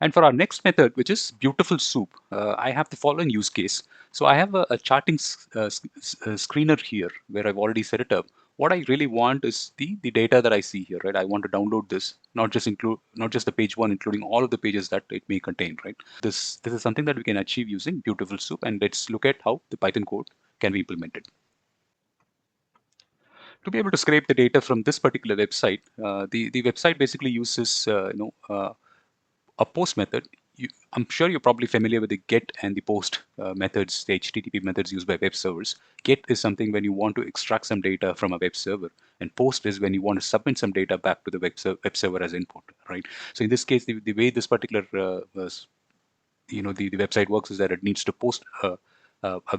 And for our next method, which is beautiful soup, I have the following use case. So I have a charting screener here where I've already set it up. What I really want is the data that I see here, right? I want to download this, not just the page one, including all of the pages that it may contain, right? This is something that we can achieve using beautiful soup, and let's look at how the Python code can be implemented. To be able to scrape the data from this particular website, the website basically uses a post method. I'm sure you're probably familiar with the get and the post methods, the HTTP methods used by web servers. Get is something when you want to extract some data from a web server, and post is when you want to submit some data back to the web server as input, right? So in this case, the way this particular the website works is that it needs to post a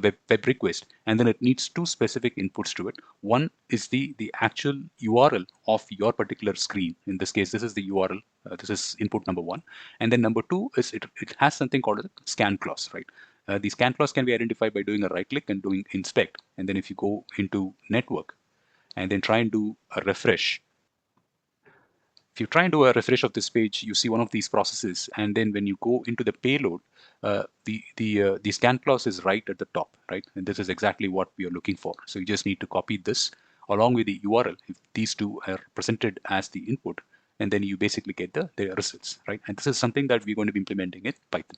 web request, and then it needs two specific inputs to it. One is the actual URL of your particular screen. In this case, this is the URL. This is input number one. And then number two is it has something called a scan clause, right? The scan clause can be identified by doing a right click and doing inspect. And then if you go into network and then try and do a refresh, if you try and do a refresh of this page, you see one of these processes, and then when you go into the payload, the scan clause is right at the top, right? And this is exactly what we are looking for. So you just need to copy this along with the URL. If these two are presented as the input, and then you basically get the results, right? And this is something that we're going to be implementing in Python.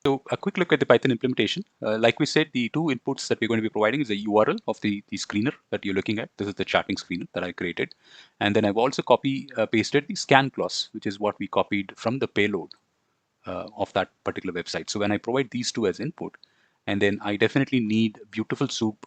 So a quick look at the Python implementation. Like we said, the two inputs that we're going to be providing is the URL of the screener that you're looking at. This is the charting screener that I created. And then I've also pasted the scan clause, which is what we copied from the payload of that particular website. So when I provide these two as input, and then I definitely need Beautiful Soup,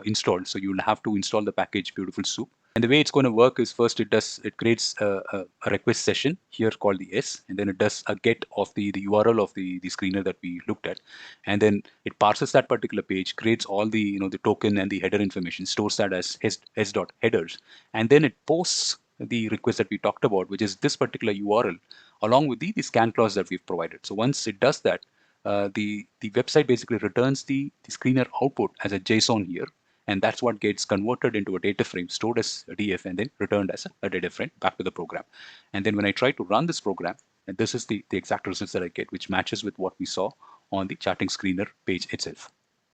installed. So you'll have to install the package Beautiful Soup. And the way it's going to work is first it creates a request session here called the S, and then it does a get of the URL of the screener that we looked at, and then it parses that particular page, creates all the the token and the header information, stores that as s dot headers, and then it posts the request that we talked about, which is this particular URL, along with the scan clause that we've provided. So once it does that, the website basically returns the screener output as a JSON here, and that's what gets converted into a data frame, stored as a DF, and then returned as a data frame back to the program. And then when I try to run this program, and this is the exact results that I get, which matches with what we saw on the charting screener page itself.